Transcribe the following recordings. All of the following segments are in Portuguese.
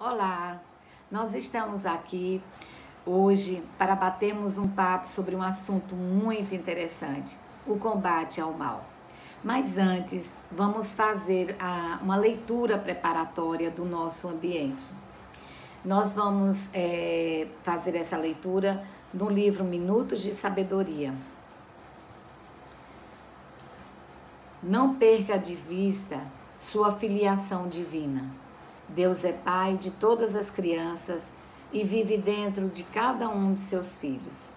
Olá, nós estamos aqui hoje para batermos um papo sobre um assunto muito interessante, o combate ao mal. Mas antes, vamos fazer uma leitura preparatória do nosso ambiente. Nós vamos fazer essa leitura no livro Minutos de Sabedoria. Não perca de vista sua filiação divina. Deus é Pai de todas as crianças e vive dentro de cada um de seus filhos.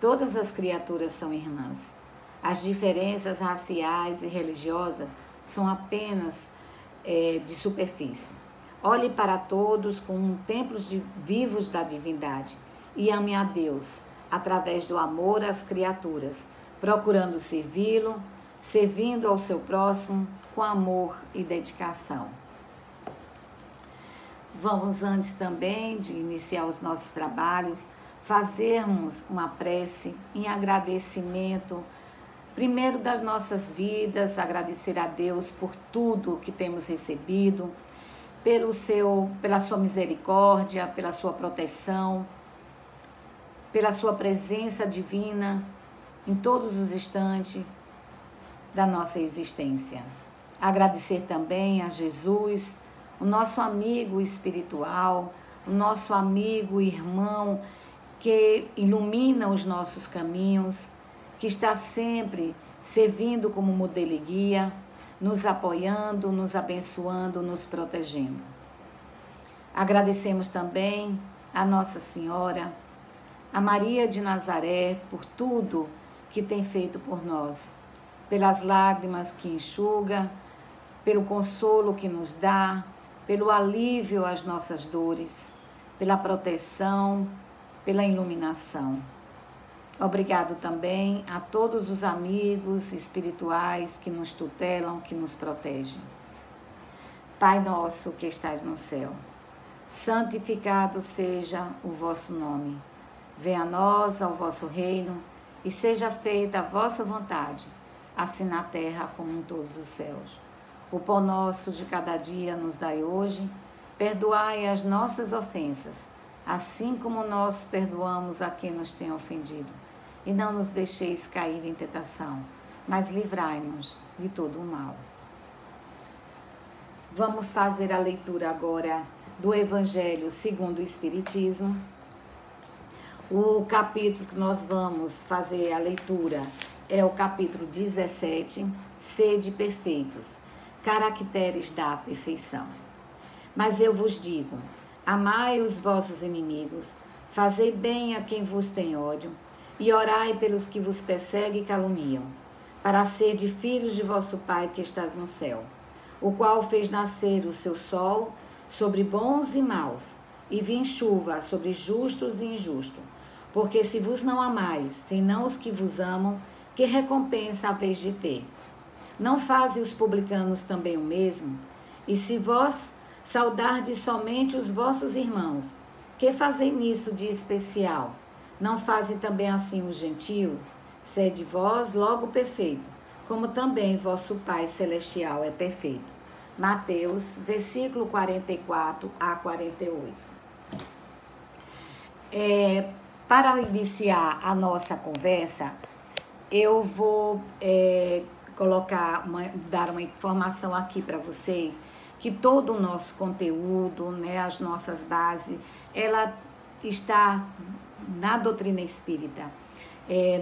Todas as criaturas são irmãs. As diferenças raciais e religiosas são apenas de superfície. Olhe para todos como templos vivos da divindade e ame a Deus através do amor às criaturas, procurando servi-lo, servindo ao seu próximo com amor e dedicação. Vamos, antes também de iniciar os nossos trabalhos, fazermos uma prece em agradecimento, primeiro das nossas vidas, agradecer a Deus por tudo que temos recebido, pela sua misericórdia, pela sua proteção, pela sua presença divina em todos os instantes da nossa existência. Agradecer também a Jesus, o nosso amigo espiritual, o nosso amigo irmão que ilumina os nossos caminhos, que está sempre servindo como modelo e guia, nos apoiando, nos abençoando, nos protegendo. Agradecemos também a Nossa Senhora, a Maria de Nazaré, por tudo que tem feito por nós, pelas lágrimas que enxuga, pelo consolo que nos dá, pelo alívio às nossas dores, pela proteção, pela iluminação. Obrigado também a todos os amigos espirituais que nos tutelam, que nos protegem. Pai nosso que estais no céu, santificado seja o vosso nome. Venha a nós ao vosso reino e seja feita a vossa vontade, assim na terra como em todos os céus. O pão nosso de cada dia nos dai hoje, perdoai as nossas ofensas, assim como nós perdoamos a quem nos tem ofendido. E não nos deixeis cair em tentação, mas livrai-nos de todo o mal. Vamos fazer a leitura agora do Evangelho segundo o Espiritismo. O capítulo que nós vamos fazer a leitura é o capítulo 17, Sede perfeitos, caracteres da perfeição. Mas eu vos digo, amai os vossos inimigos, fazei bem a quem vos tem ódio, e orai pelos que vos perseguem e caluniam, para serdes filhos de vosso Pai que estás no céu, o qual fez nascer o seu sol sobre bons e maus, e vir chuva sobre justos e injustos. Porque se vos não amais, senão os que vos amam, que recompensa haveis de ter? Não fazem os publicanos também o mesmo? E se vós saudardes somente os vossos irmãos, que fazem nisso de especial? Não fazem também assim os gentios? Sede vós logo perfeito, como também vosso Pai Celestial é perfeito. Mateus, versículo 44 a 48. Para iniciar a nossa conversa, eu vou dar uma informação aqui para vocês, que todo o nosso conteúdo, as nossas bases, ela está na doutrina espírita,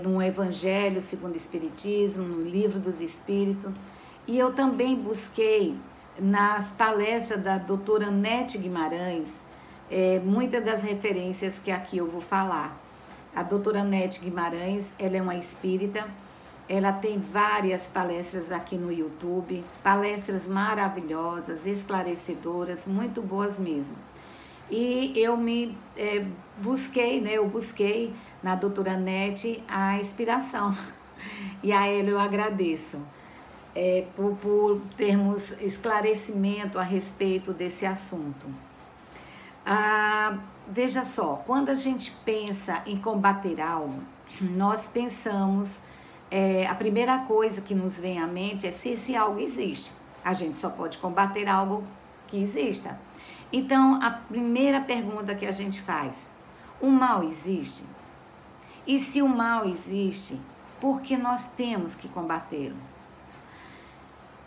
no Evangelho segundo o Espiritismo, no Livro dos Espíritos, e eu também busquei nas palestras da doutora Nete Guimarães, muitas das referências que aqui eu vou falar. A doutora Nete Guimarães, ela é uma espírita, ela tem várias palestras aqui no YouTube, palestras maravilhosas, esclarecedoras, muito boas mesmo. E eu busquei na doutora Nete a inspiração, e a ela eu agradeço por termos esclarecimento a respeito desse assunto. Veja só, quando a gente pensa em combater algo, nós pensamos, a primeira coisa que nos vem à mente é se esse algo existe. A gente só pode combater algo que exista. Então, a primeira pergunta que a gente faz: o mal existe? E se o mal existe, por que nós temos que combatê-lo?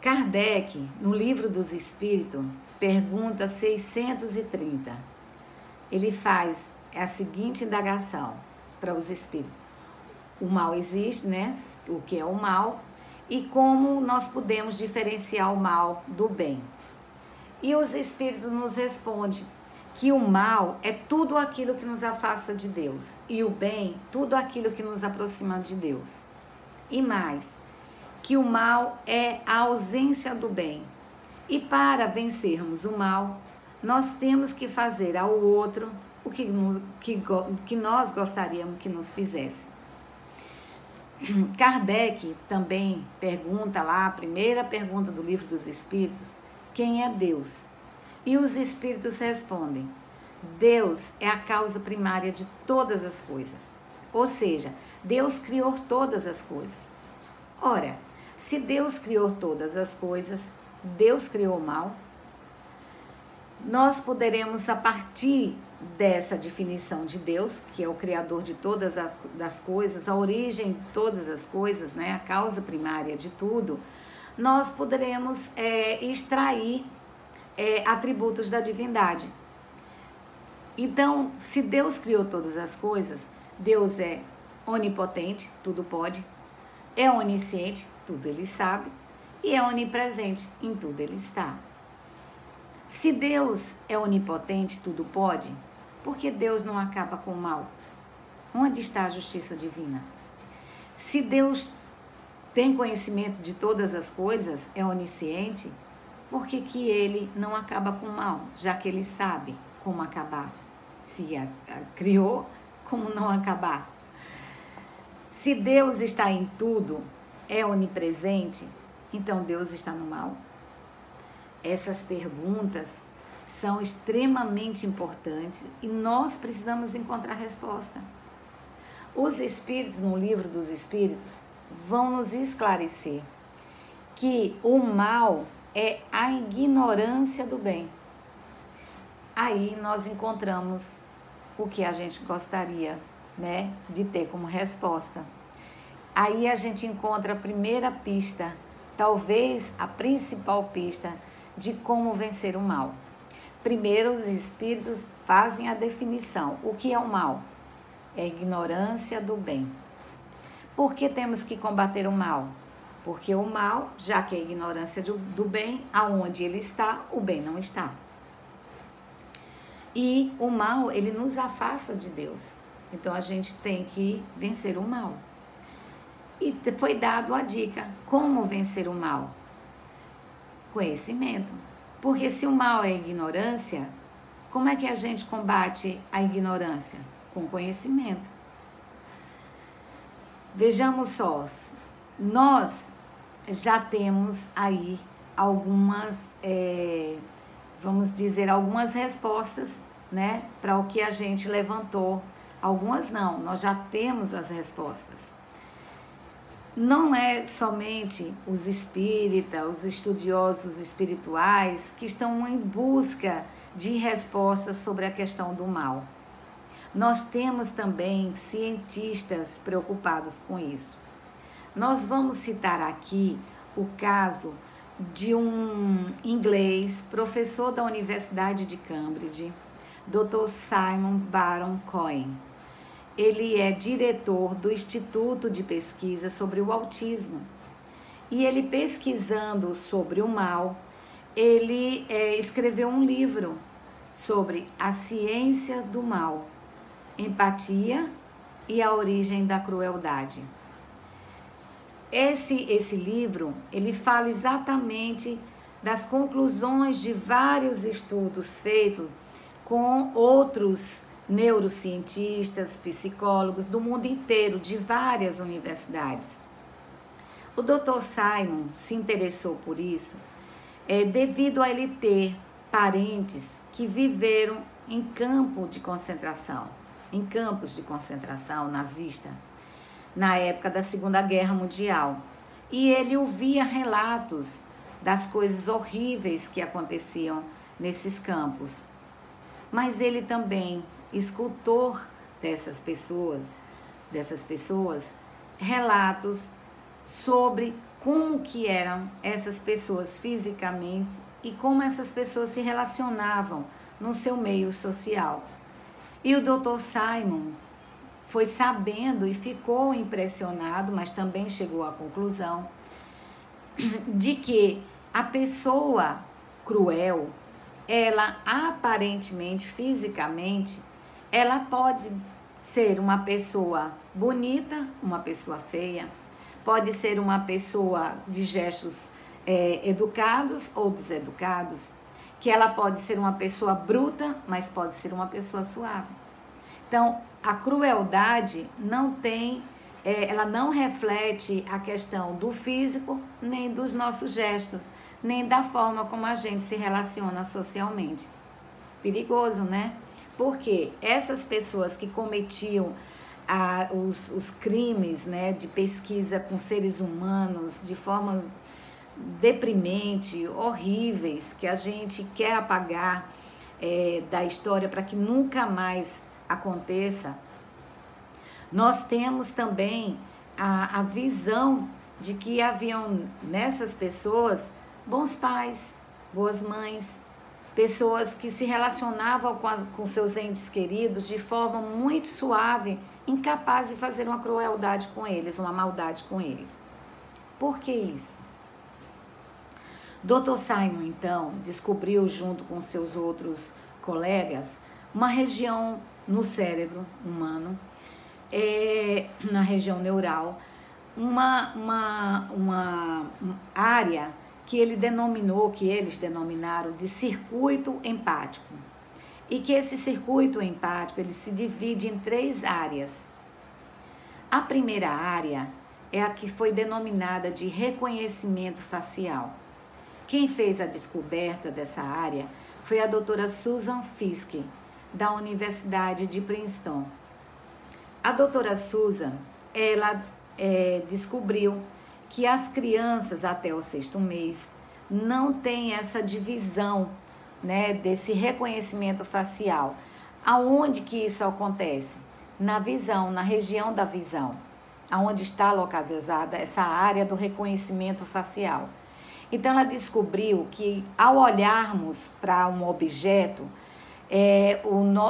Kardec, no Livro dos Espíritos, pergunta 630, ele faz a seguinte indagação para os espíritos: o mal existe, né? O que é o mal e como nós podemos diferenciar o mal do bem. E os espíritos nos respondem que o mal é tudo aquilo que nos afasta de Deus e o bem, tudo aquilo que nos aproxima de Deus. E mais, que o mal é a ausência do bem. E para vencermos o mal, nós temos que fazer ao outro o que nós gostaríamos que nos fizesse. Kardec também pergunta lá, a primeira pergunta do Livro dos Espíritos: quem é Deus? E os espíritos respondem: Deus é a causa primária de todas as coisas. Ou seja, Deus criou todas as coisas. Ora, se Deus criou todas as coisas, Deus criou o mal? Nós poderemos, a partir dessa definição de Deus, que é o criador de todas as coisas, a origem de todas as coisas, né, a causa primária de tudo, nós poderemos extrair atributos da divindade. Então, se Deus criou todas as coisas, Deus é onipotente, tudo pode, é onisciente, tudo ele sabe, e é onipresente, em tudo ele está. Se Deus é onipotente, tudo pode, por que Deus não acaba com o mal? Onde está a justiça divina? Se Deus tem conhecimento de todas as coisas, é onisciente, por que ele não acaba com o mal, já que ele sabe como acabar? Se criou, como não acabar? Se Deus está em tudo, é onipresente, então Deus está no mal? Essas perguntas são extremamente importantes e nós precisamos encontrar resposta. Os Espíritos, no Livro dos Espíritos, vão nos esclarecer que o mal é a ignorância do bem. Aí nós encontramos o que a gente gostaria, né, de ter como resposta. Aí a gente encontra a primeira pista, talvez a principal pista de como vencer o mal. Primeiro, os espíritos fazem a definição. O que é o mal? É a ignorância do bem. Por que temos que combater o mal? Porque o mal, já que é a ignorância do bem, aonde ele está, o bem não está. E o mal, ele nos afasta de Deus. Então, a gente tem que vencer o mal. E foi dado a dica, como vencer o mal? Conhecimento. Porque se o mal é ignorância, como é que a gente combate a ignorância? Com conhecimento. Vejamos só, nós já temos aí algumas, vamos dizer, algumas respostas, né, para o que a gente levantou. Algumas não, nós já temos as respostas. Não é somente os espíritas, os estudiosos espirituais que estão em busca de respostas sobre a questão do mal. Nós temos também cientistas preocupados com isso. Nós vamos citar aqui o caso de um inglês, professor da Universidade de Cambridge, Dr. Simon Baron Cohen. Ele é diretor do Instituto de Pesquisa sobre o Autismo. E ele, pesquisando sobre o mal, ele escreveu um livro sobre a ciência do mal, empatia e a origem da crueldade. Esse livro, ele fala exatamente das conclusões de vários estudos feitos com outros neurocientistas, psicólogos do mundo inteiro, de várias universidades. O Dr. Simon se interessou por isso devido a ele ter parentes que viveram em campos de concentração nazista, na época da Segunda Guerra Mundial. E ele ouvia relatos das coisas horríveis que aconteciam nesses campos. mas ele também, escultor dessas pessoas, relatos sobre como que eram essas pessoas fisicamente e como essas pessoas se relacionavam no seu meio social. E o Dr. Simon foi sabendo e ficou impressionado, mas também chegou à conclusão de que a pessoa cruel, ela aparentemente, fisicamente, ela pode ser uma pessoa bonita, uma pessoa feia, pode ser uma pessoa de gestos educados ou deseducados, que ela pode ser uma pessoa bruta, mas pode ser uma pessoa suave. Então, a crueldade não tem, ela não reflete a questão do físico, nem dos nossos gestos, nem da forma como a gente se relaciona socialmente. Perigoso, né? Porque essas pessoas que cometiam os crimes, né, de pesquisa com seres humanos de forma deprimente, horríveis, que a gente quer apagar da história para que nunca mais aconteça, nós temos também a visão de que haviam nessas pessoas bons pais, boas mães, pessoas que se relacionavam com seus entes queridos de forma muito suave, incapaz de fazer uma crueldade com eles, uma maldade com eles. Por que isso? Dr. Simon, então, descobriu junto com seus outros colegas uma região no cérebro humano, na região neural, uma área que eles denominaram de circuito empático. E que esse circuito empático ele se divide em 3 áreas. A primeira área é a que foi denominada de reconhecimento facial. Quem fez a descoberta dessa área foi a doutora Susan Fiske, da Universidade de Princeton. A doutora Susan, ela descobriu que as crianças até o 6º mês não têm essa divisão, né, desse reconhecimento facial. Aonde que isso acontece? Na visão, na região da visão, aonde está localizada essa área do reconhecimento facial. Então, ela descobriu que ao olharmos para um objeto,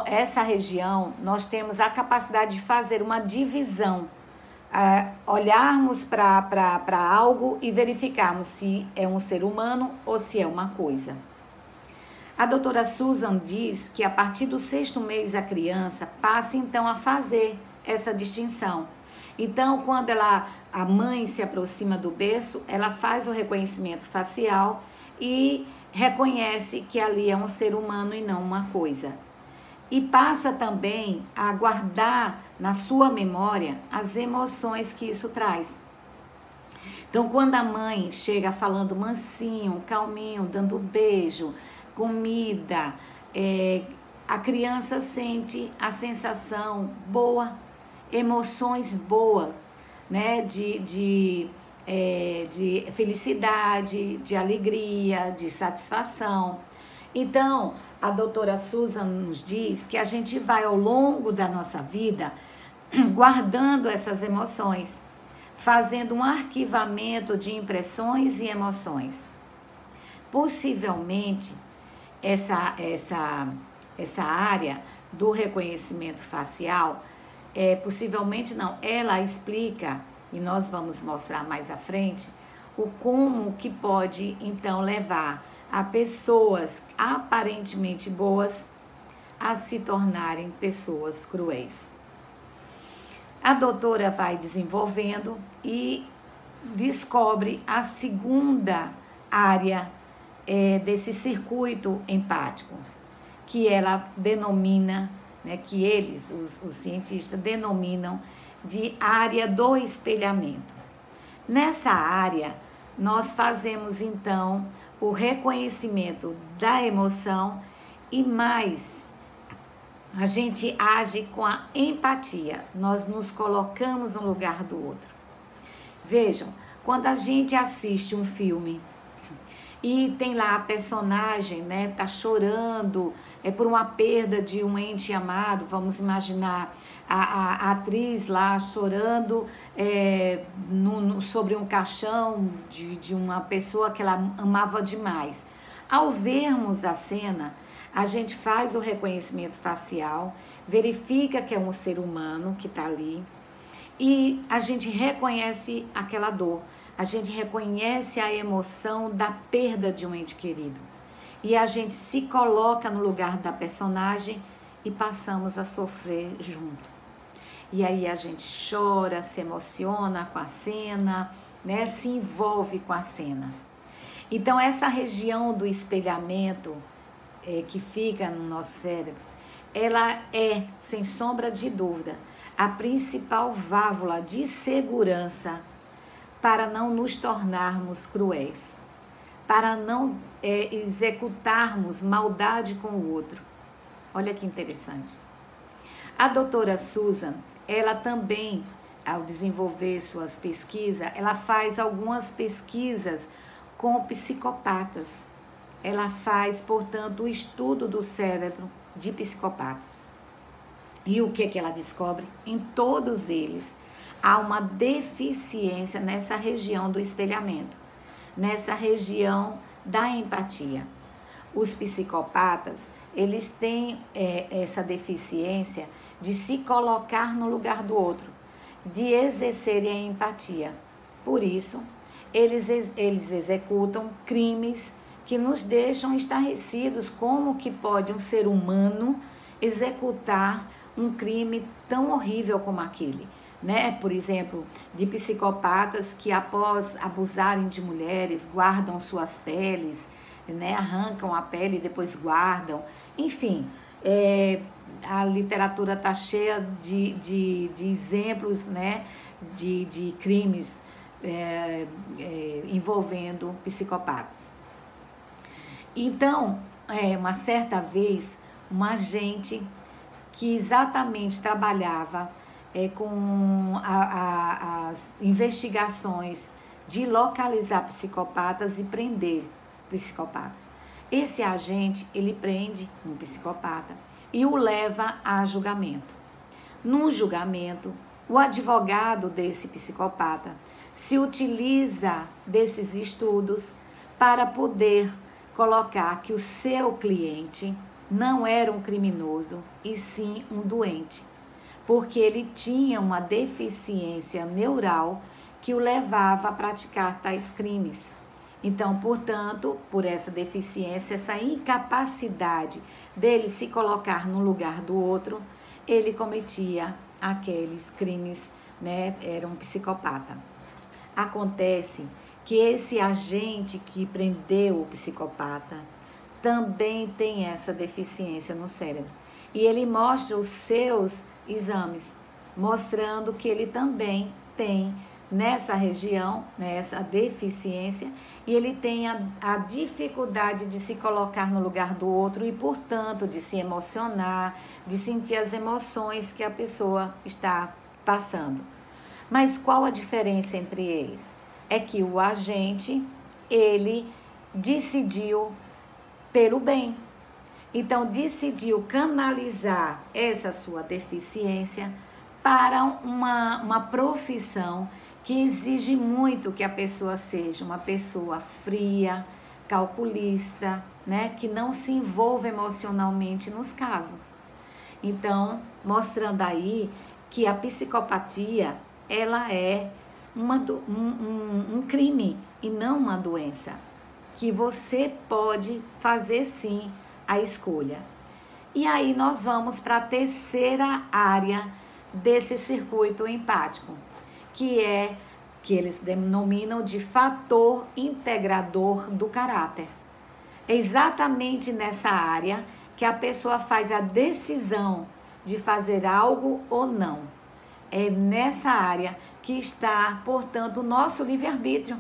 essa região, nós temos a capacidade de fazer uma divisão, olharmos para algo e verificarmos se é um ser humano ou se é uma coisa. A doutora Susan diz que a partir do 6º mês a criança passa então a fazer essa distinção. Então, quando a mãe se aproxima do berço, ela faz o reconhecimento facial e reconhece que ali é um ser humano e não uma coisa. E passa também a guardar na sua memória as emoções que isso traz. Então, quando a mãe chega falando mansinho, calminho, dando beijo, comida, a criança sente a sensação boa, emoções boas, né, de felicidade, de alegria, de satisfação. Então, a doutora Susan nos diz que a gente vai ao longo da nossa vida guardando essas emoções, fazendo um arquivamento de impressões e emoções. Possivelmente, essa área do reconhecimento facial, possivelmente não, ela explica, e nós vamos mostrar mais à frente, o como que pode, então, levar a pessoas aparentemente boas a se tornarem pessoas cruéis. A doutora vai desenvolvendo e descobre a segunda área desse circuito empático, que ela denomina, né, que eles, os cientistas, denominam de área do espelhamento. Nessa área, nós fazemos, então, o reconhecimento da emoção e mais, a gente age com a empatia, nós nos colocamos no lugar do outro. Vejam, quando a gente assiste um filme e tem lá a personagem, né, tá chorando, por uma perda de um ente amado. Vamos imaginar a atriz lá chorando sobre um caixão de uma pessoa que ela amava demais. Ao vermos a cena, a gente faz o reconhecimento facial, verifica que é um ser humano que está ali e a gente reconhece aquela dor, a gente reconhece a emoção da perda de um ente querido. E a gente se coloca no lugar da personagem e passamos a sofrer junto. E aí a gente chora, se emociona com a cena, né? Se envolve com a cena. Então essa região do espelhamento que fica no nosso cérebro, ela é, sem sombra de dúvida, a principal válvula de segurança para não nos tornarmos cruéis, para não executarmos maldade com o outro. Olha que interessante. A doutora Susan, ela também, ao desenvolver suas pesquisas, ela faz algumas pesquisas com psicopatas. Ela faz, portanto, o estudo do cérebro de psicopatas. E o que ela descobre? Em todos eles há uma deficiência nessa região do espelhamento, nessa região da empatia. Os psicopatas, eles têm essa deficiência de se colocar no lugar do outro, de exercerem a empatia. Por isso, eles executam crimes que nos deixam estarrecidos. Como que pode um ser humano executar um crime tão horrível como aquele? Né? Por exemplo, de psicopatas que após abusarem de mulheres, guardam suas peles, né? Arrancam a pele e depois guardam. Enfim, a literatura está cheia de exemplos, né? de crimes envolvendo psicopatas. Então, uma certa vez, uma agente que exatamente trabalhava com as investigações de localizar psicopatas e prender psicopatas. Esse agente, ele prende um psicopata e o leva a julgamento. No julgamento, o advogado desse psicopata se utiliza desses estudos para poder colocar que o seu cliente não era um criminoso e sim um doente, porque ele tinha uma deficiência neural que o levava a praticar tais crimes. Então, portanto, por essa deficiência, essa incapacidade dele se colocar no lugar do outro, ele cometia aqueles crimes, né? Era um psicopata. Acontece que esse agente que prendeu o psicopata também tem essa deficiência no cérebro. E ele mostra os seus exames, mostrando que ele também tem nessa região, nessa deficiência, e ele tem a dificuldade de se colocar no lugar do outro e, portanto, de se emocionar, de sentir as emoções que a pessoa está passando. Mas qual a diferença entre eles? É que o agente, ele decidiu pelo bem. Então, decidiu canalizar essa sua deficiência para uma profissão que exige muito que a pessoa seja uma pessoa fria, calculista, né? Que não se envolva emocionalmente nos casos. Então, mostrando aí que a psicopatia, ela é um crime e não uma doença, que você pode fazer sim a escolha. E aí nós vamos para a terceira área desse circuito empático, que eles denominam de fator integrador do caráter. É exatamente nessa área que a pessoa faz a decisão de fazer algo ou não. É nessa área que está, portanto, o nosso livre-arbítrio.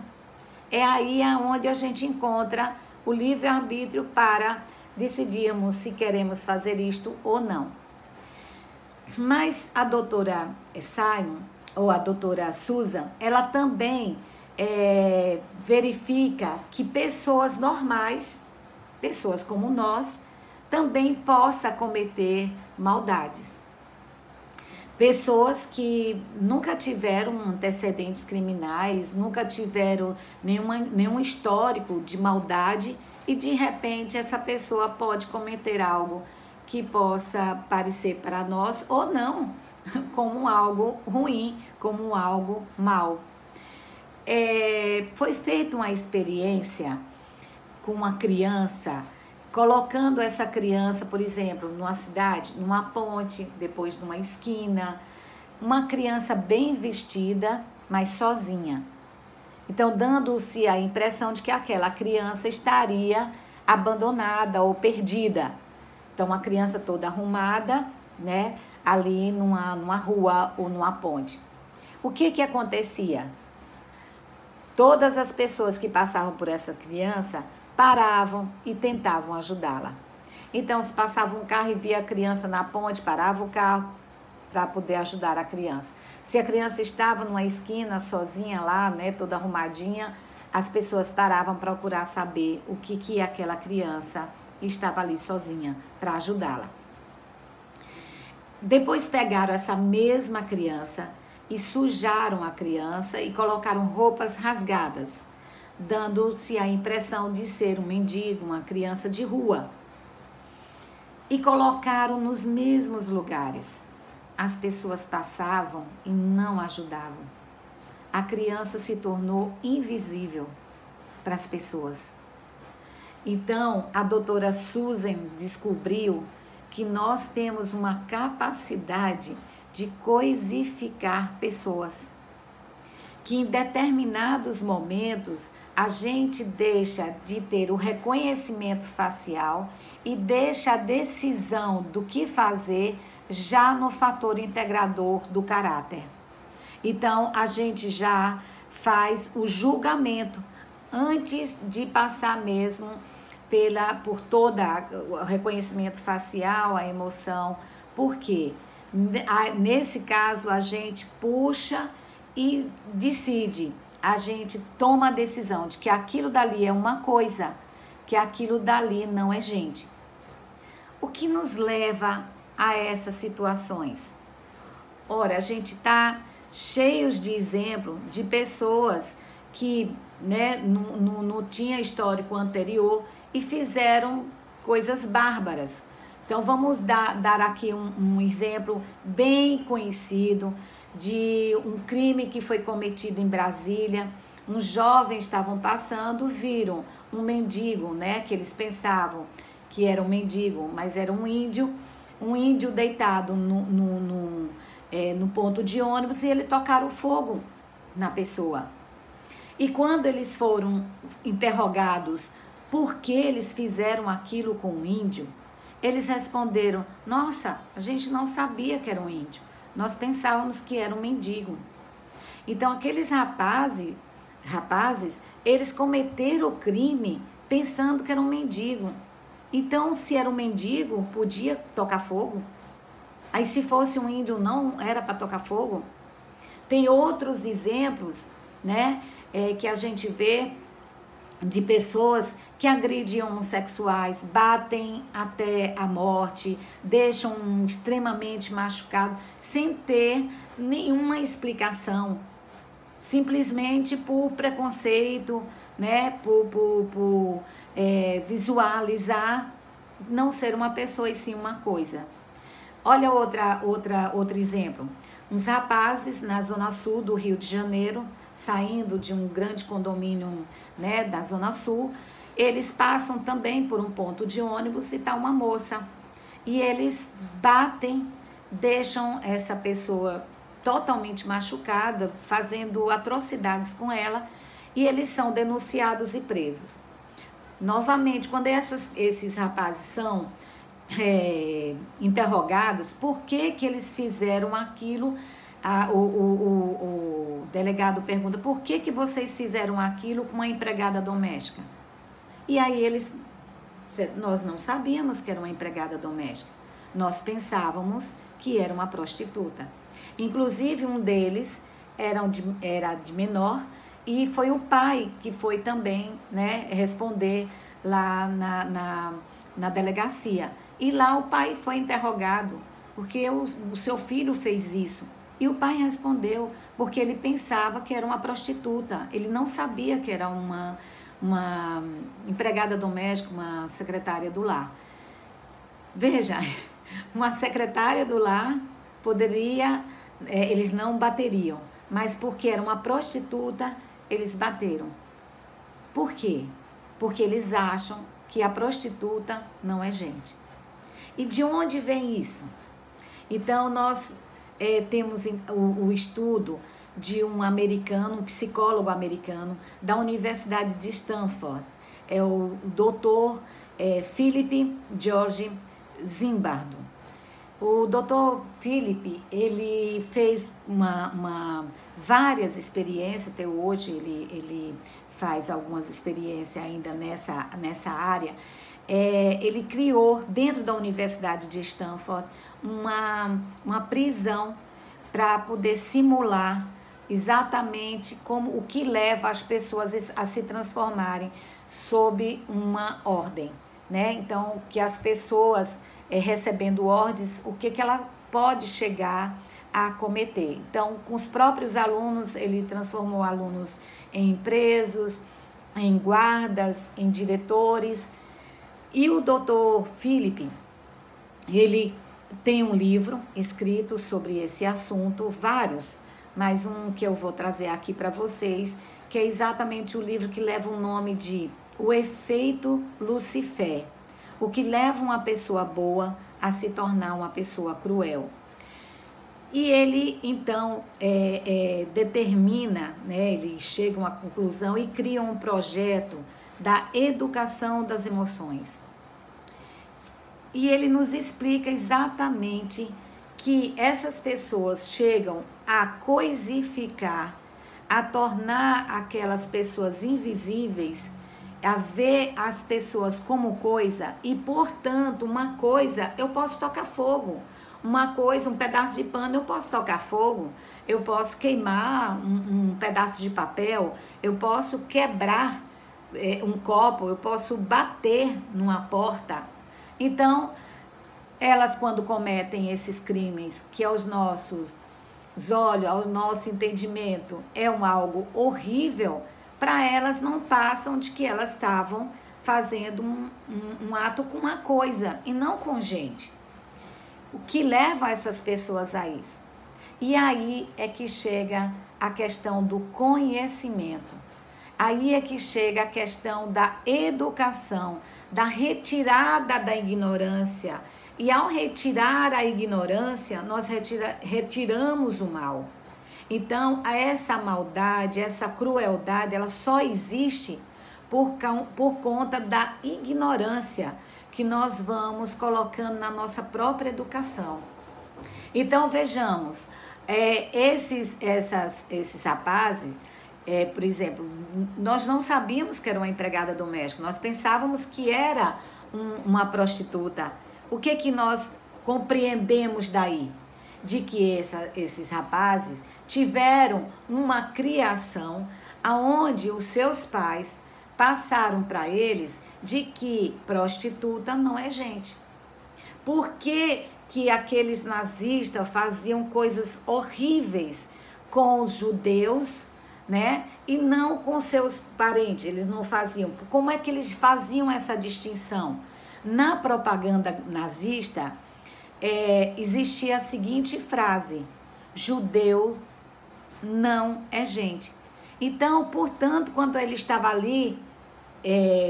É aí onde a gente encontra o livre-arbítrio para decidirmos se queremos fazer isto ou não. Mas a doutora Simon, ou a doutora Susan, ela também verifica que pessoas normais, pessoas como nós, também possa cometer maldades. Pessoas que nunca tiveram antecedentes criminais, nunca tiveram nenhum histórico de maldade e de repente essa pessoa pode cometer algo que possa parecer para nós ou não como algo ruim, como algo mal. Foi feita uma experiência com uma criança, colocando essa criança, por exemplo, numa cidade, numa ponte, depois numa esquina, uma criança bem vestida, mas sozinha. Então, dando-se a impressão de que aquela criança estaria abandonada ou perdida. Então, uma criança toda arrumada, né, ali numa rua ou numa ponte. O que acontecia? Todas as pessoas que passavam por essa criança paravam e tentavam ajudá-la. Então, se passava um carro e via a criança na ponte, parava o carro para poder ajudar a criança. Se a criança estava numa esquina sozinha lá, né, toda arrumadinha, as pessoas paravam para procurar saber o que aquela criança estava ali sozinha para ajudá-la. Depois pegaram essa mesma criança e sujaram a criança e colocaram roupas rasgadas, dando-se a impressão de ser um mendigo, uma criança de rua. E colocaram nos mesmos lugares. As pessoas passavam e não ajudavam. A criança se tornou invisível para as pessoas. Então, a doutora Susan descobriu que nós temos uma capacidade de coisificar pessoas. Que em determinados momentos a gente deixa de ter o reconhecimento facial e deixa a decisão do que fazer já no fator integrador do caráter. Então, a gente já faz o julgamento antes de passar mesmo por todo o reconhecimento facial, a emoção. Por quê? Nesse caso, a gente puxa e decide, a gente toma a decisão de que aquilo dali é uma coisa, que aquilo dali não é gente. O que nos leva a essas situações? Ora, a gente está cheios de exemplo de pessoas que, né, não tinha histórico anterior e fizeram coisas bárbaras. Então, vamos dar aqui um exemplo bem conhecido de um crime que foi cometido em Brasília. Uns jovens estavam passando, viram um mendigo, né, que eles pensavam que era um mendigo, mas era um índio deitado no ponto de ônibus, e ele tocaram fogo na pessoa. E quando eles foram interrogados por que eles fizeram aquilo com o índio, eles responderam: nossa, a gente não sabia que era um índio, nós pensávamos que era um mendigo. Então aqueles rapazes, eles cometeram o crime pensando que era um mendigo. Então, se era um mendigo, podia tocar fogo? Aí, se fosse um índio, não era para tocar fogo? Tem outros exemplos, né, que a gente vê de pessoas que agridem homossexuais, batem até a morte, deixam extremamente machucado, sem ter nenhuma explicação, simplesmente por preconceito, né, por visualizar não ser uma pessoa e sim uma coisa. Olha outro exemplo. Uns rapazes na zona sul do Rio de Janeiro, saindo de um grande condomínio, né, da zona sul, eles passam também por um ponto de ônibus e tá uma moça. E eles batem, deixam essa pessoa totalmente machucada, fazendo atrocidades com ela, e eles são denunciados e presos. Novamente, quando esses rapazes são interrogados, por que eles fizeram aquilo, o delegado pergunta: por que vocês fizeram aquilo com uma empregada doméstica? E aí eles disseram: nós não sabíamos que era uma empregada doméstica, nós pensávamos que era uma prostituta. Inclusive, um deles era de menor, e foi o pai que foi também, né, responder lá na delegacia. E lá o pai foi interrogado, porque o seu filho fez isso. E o pai respondeu, porque ele pensava que era uma prostituta. Ele não sabia que era uma empregada doméstica, uma secretária do lar. Veja, uma secretária do lar poderia, eles não bateriam, mas porque era uma prostituta, eles bateram. Por quê? Porque eles acham que a prostituta não é gente. E de onde vem isso? Então, nós temos o estudo de um americano, um psicólogo americano, da Universidade de Stanford. É o Dr. Philip George Zimbardo. O Dr. Philip, ele fez várias experiências, até hoje ele faz algumas experiências ainda nessa área. Ele criou, dentro da Universidade de Stanford, uma prisão para poder simular exatamente o que leva as pessoas a se transformarem sob uma ordem, né? Então, que as pessoas recebendo ordens, o que ela pode chegar a cometer. Então, com os próprios alunos, ele transformou alunos em presos, em guardas, em diretores. E o Dr. Philip, ele tem um livro escrito sobre esse assunto, vários, mas um que eu vou trazer aqui para vocês, que é exatamente o livro que leva o nome de O Efeito Lucifer, o que leva uma pessoa boa a se tornar uma pessoa cruel. E ele, então, determina, né, ele chega a uma conclusão e cria um projeto da educação das emoções. E ele nos explica exatamente que essas pessoas chegam a coisificar, a tornar aquelas pessoas invisíveis, a ver as pessoas como coisa, e, portanto, uma coisa eu posso tocar fogo. Uma coisa, um pedaço de pano, eu posso tocar fogo, eu posso queimar um pedaço de papel, eu posso quebrar um copo, eu posso bater numa porta. Então, elas, quando cometem esses crimes, que aos nossos olhos, ao nosso entendimento, é algo horrível, para elas não passam de que elas estavam fazendo um ato com uma coisa e não com gente. O que leva essas pessoas a isso? E aí é que chega a questão do conhecimento. Aí é que chega a questão da educação, da retirada da ignorância. E ao retirar a ignorância, nós retiramos o mal. Então, essa maldade, essa crueldade, ela só existe por conta da ignorância que nós vamos colocando na nossa própria educação. Então, vejamos, esses rapazes, por exemplo, nós não sabíamos que era uma empregada doméstica, nós pensávamos que era uma prostituta. O que nós compreendemos daí? De que esses rapazes tiveram uma criação onde os seus pais passaram para eles de que prostituta não é gente. Por que aqueles nazistas faziam coisas horríveis com os judeus, né? E não com seus parentes, eles não faziam. Como é que eles faziam essa distinção? Na propaganda nazista, existia a seguinte frase: judeu não é gente. Então, portanto, quando ele estava ali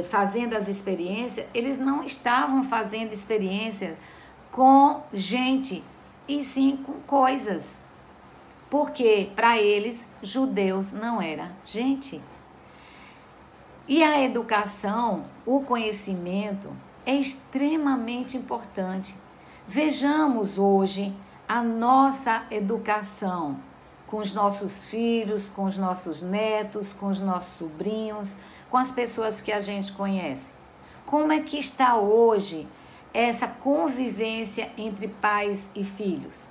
fazendo as experiências, eles não estavam fazendo experiência com gente, e sim com coisas. Porque, para eles, judeus não era gente. E a educação, o conhecimento, é extremamente importante. Vejamos hoje a nossa educação com os nossos filhos, com os nossos netos, com os nossos sobrinhos, com as pessoas que a gente conhece. Como é que está hoje essa convivência entre pais e filhos?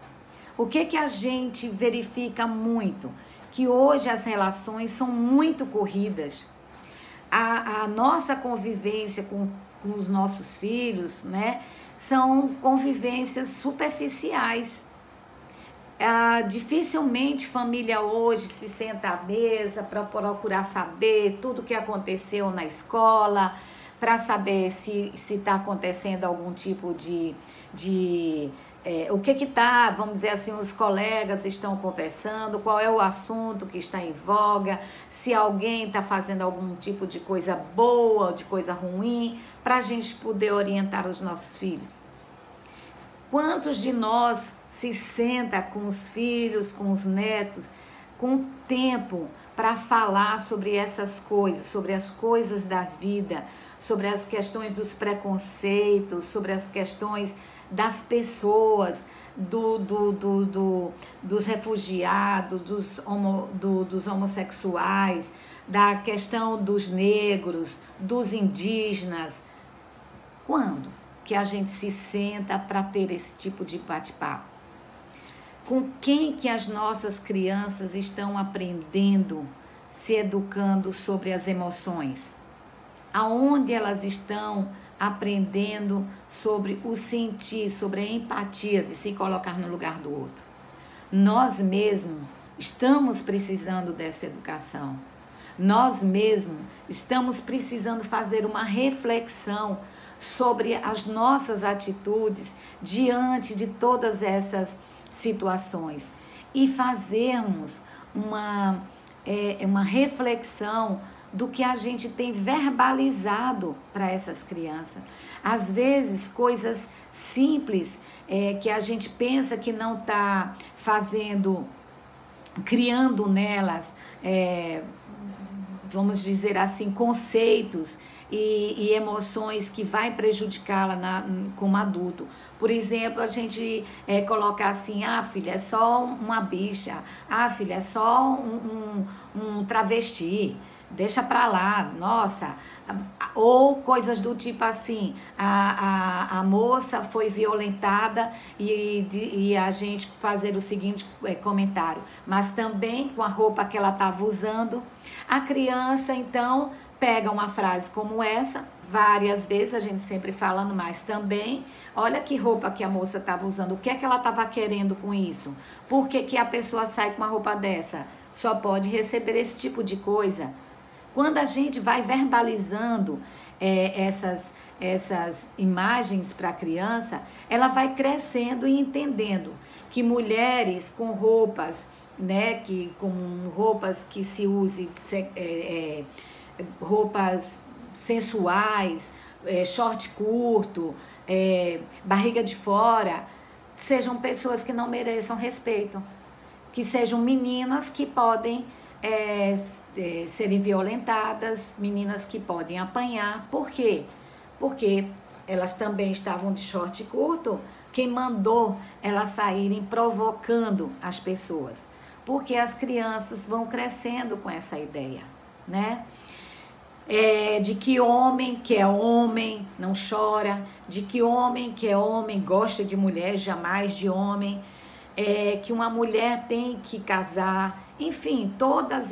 O que a gente verifica muito? Que hoje as relações são muito corridas. A nossa convivência com os nossos filhos, né, são convivências superficiais. Dificilmente família hoje se senta à mesa para procurar saber tudo o que aconteceu na escola, para saber se está acontecendo algum tipo o que está, vamos dizer assim, os colegas estão conversando, qual é o assunto que está em voga, se alguém está fazendo algum tipo de coisa boa ou de coisa ruim, para a gente poder orientar os nossos filhos. Quantos de nós se senta com os filhos, com os netos, com tempo para falar sobre essas coisas, sobre as coisas da vida, sobre as questões dos preconceitos, sobre as questões das pessoas, dos refugiados, dos homossexuais, da questão dos negros, dos indígenas? Quando que a gente se senta para ter esse tipo de bate-papo? Com quem que as nossas crianças estão aprendendo, se educando sobre as emoções? Aonde elas estão aprendendo sobre o sentir, sobre a empatia, de se colocar no lugar do outro? Nós mesmos estamos precisando dessa educação. Nós mesmos estamos precisando fazer uma reflexão sobre as nossas atitudes diante de todas essas situações e fazermos uma reflexão do que a gente tem verbalizado para essas crianças. Às vezes, coisas simples que a gente pensa que não está criando nelas, vamos dizer assim, conceitos e emoções que vai prejudicá-la como adulto. Por exemplo, a gente colocar assim: ah, filha, é só uma bicha, ah, filha, é só um travesti, deixa pra lá, nossa. Ou coisas do tipo assim: a moça foi violentada e a gente fazer o seguinte comentário, mas também com a roupa que ela estava usando. A criança, então, pega uma frase como essa, várias vezes, a gente sempre falando, mas também, olha que roupa que a moça estava usando, o que é que ela estava querendo com isso? Por que a pessoa sai com uma roupa dessa? Só pode receber esse tipo de coisa. Quando a gente vai verbalizando essas imagens para a criança, ela vai crescendo e entendendo que mulheres com roupas, né, com roupas que se use, roupas sensuais, short curto, barriga de fora, sejam pessoas que não mereçam respeito, que sejam meninas que podem serem violentadas, meninas que podem apanhar. Por quê? Porque elas também estavam de short curto. Quem mandou elas saírem provocando as pessoas? Porque as crianças vão crescendo com essa ideia, né? De que homem que é homem não chora, de que homem que é homem gosta de mulher, jamais de homem, que uma mulher tem que casar, enfim, todas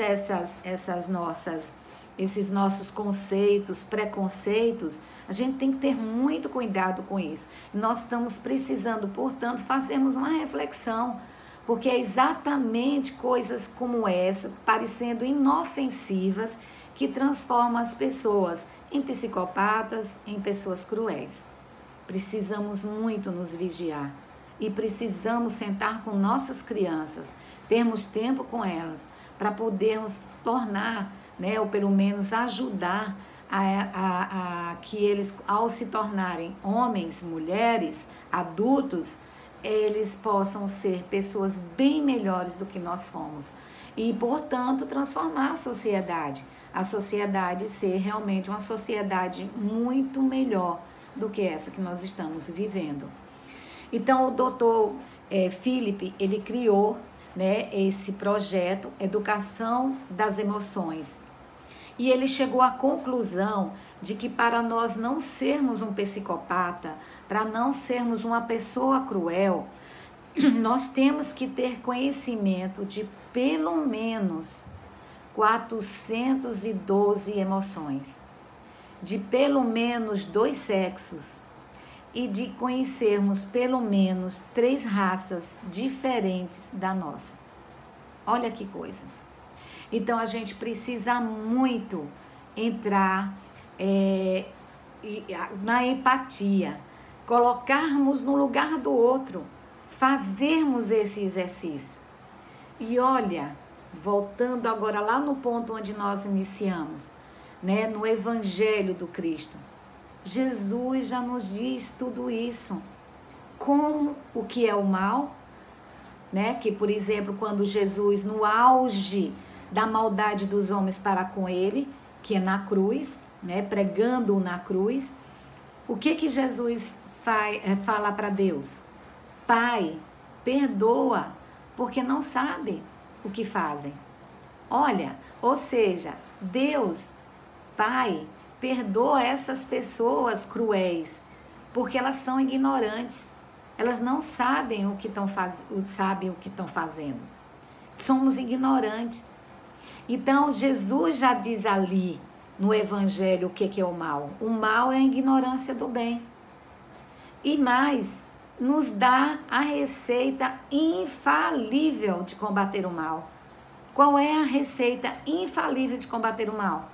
esses nossos conceitos, preconceitos, a gente tem que ter muito cuidado com isso. Nós estamos precisando, portanto, fazermos uma reflexão, porque é exatamente coisas como essa, parecendo inofensivas, que transformam as pessoas em psicopatas, em pessoas cruéis. Precisamos muito nos vigiar e precisamos sentar com nossas crianças, termos tempo com elas, para podermos tornar, né, ou pelo menos ajudar a que eles, ao se tornarem homens, mulheres, adultos, eles possam ser pessoas bem melhores do que nós fomos e, portanto, transformar a sociedade ser realmente uma sociedade muito melhor do que essa que nós estamos vivendo. Então, o doutor Philip, ele criou, né, esse projeto Educação das Emoções. E ele chegou à conclusão de que para nós não sermos um psicopata, para não sermos uma pessoa cruel, nós temos que ter conhecimento de pelo menos 412 emoções, de pelo menos 2 sexos e de conhecermos pelo menos 3 raças diferentes da nossa. Olha que coisa. Então a gente precisa muito entrar na empatia, colocarmos no lugar do outro, fazermos esse exercício. E olha, voltando agora lá no ponto onde nós iniciamos, né, no Evangelho do Cristo, Jesus já nos diz tudo isso. Como o que é o mal, né? Que, por exemplo, quando Jesus, no auge da maldade dos homens para com ele, que é na cruz, né? Pregando-o na cruz, o que Jesus fala para Deus? Pai, perdoa, porque não sabem o que fazem. Olha, ou seja, Deus, Pai, perdoa essas pessoas cruéis, porque elas são ignorantes. Elas não sabem o que estão fazendo. Somos ignorantes. Então, Jesus já diz ali no Evangelho o que é o mal. O mal é a ignorância do bem. E mais, nos dá a receita infalível de combater o mal. Qual é a receita infalível de combater o mal?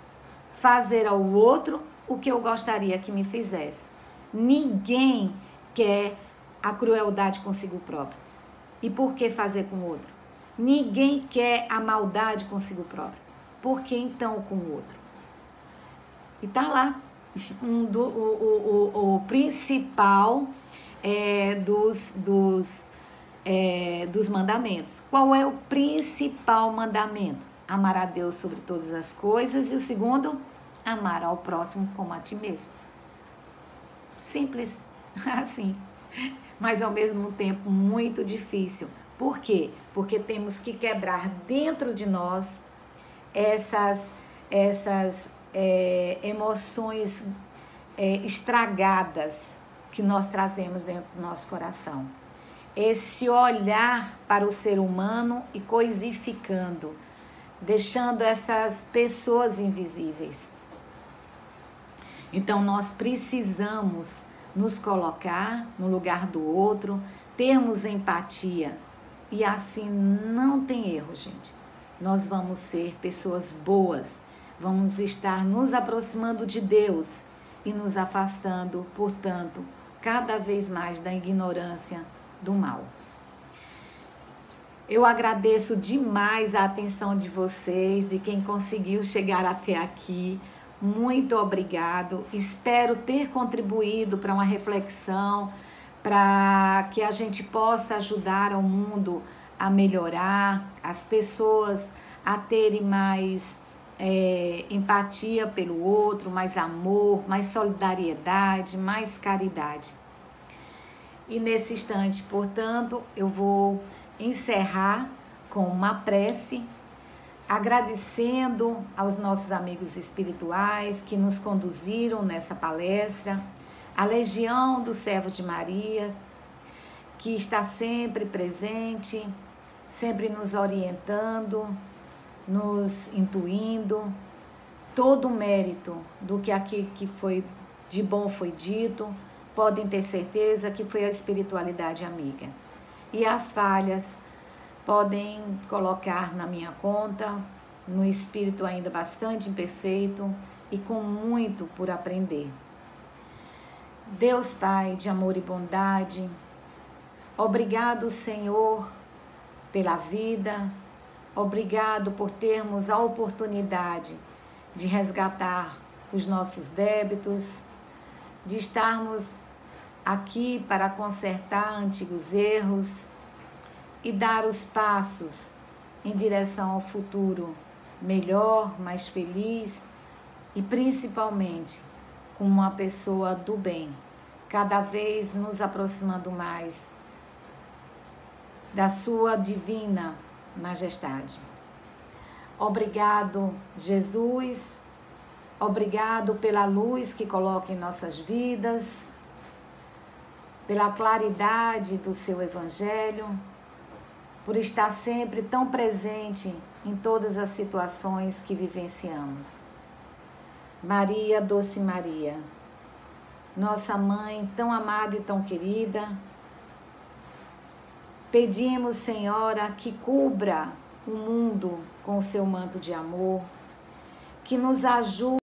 Fazer ao outro o que eu gostaria que me fizesse. Ninguém quer a crueldade consigo próprio. E por que fazer com o outro? Ninguém quer a maldade consigo próprio. Por que então com o outro? E tá lá o principal dos mandamentos. Qual é o principal mandamento? Amar a Deus sobre todas as coisas. E o segundo, amar ao próximo como a ti mesmo. Simples assim, mas ao mesmo tempo muito difícil. Por quê? Porque temos que quebrar dentro de nós essas emoções estragadas que nós trazemos dentro do nosso coração. Esse olhar para o ser humano e coisificando, deixando essas pessoas invisíveis. Então, nós precisamos nos colocar no lugar do outro, termos empatia. E assim não tem erro, gente. Nós vamos ser pessoas boas, vamos estar nos aproximando de Deus e nos afastando, portanto, cada vez mais da ignorância do mal. Eu agradeço demais a atenção de vocês, de quem conseguiu chegar até aqui. Muito obrigado. Espero ter contribuído para uma reflexão, para que a gente possa ajudar o mundo a melhorar, as pessoas a terem mais empatia pelo outro, mais amor, mais solidariedade, mais caridade. E nesse instante, portanto, eu vou encerrar com uma prece, agradecendo aos nossos amigos espirituais que nos conduziram nessa palestra, a Legião dos Servos de Maria, que está sempre presente, sempre nos orientando, nos intuindo, todo o mérito do que aqui que foi de bom foi dito, podem ter certeza que foi a espiritualidade amiga. E as falhas podem colocar na minha conta, no espírito ainda bastante imperfeito e com muito por aprender. Deus Pai de amor e bondade, obrigado, Senhor, pela vida, obrigado por termos a oportunidade de resgatar os nossos débitos, de estarmos aqui para consertar antigos erros e dar os passos em direção ao futuro melhor, mais feliz e principalmente como uma pessoa do bem, cada vez nos aproximando mais da sua divina majestade. Obrigado, Jesus, obrigado pela luz que coloca em nossas vidas, pela claridade do seu Evangelho, por estar sempre tão presente em todas as situações que vivenciamos. Maria, doce Maria, nossa mãe tão amada e tão querida. Pedimos, Senhora, que cubra o mundo com o seu manto de amor, que nos ajude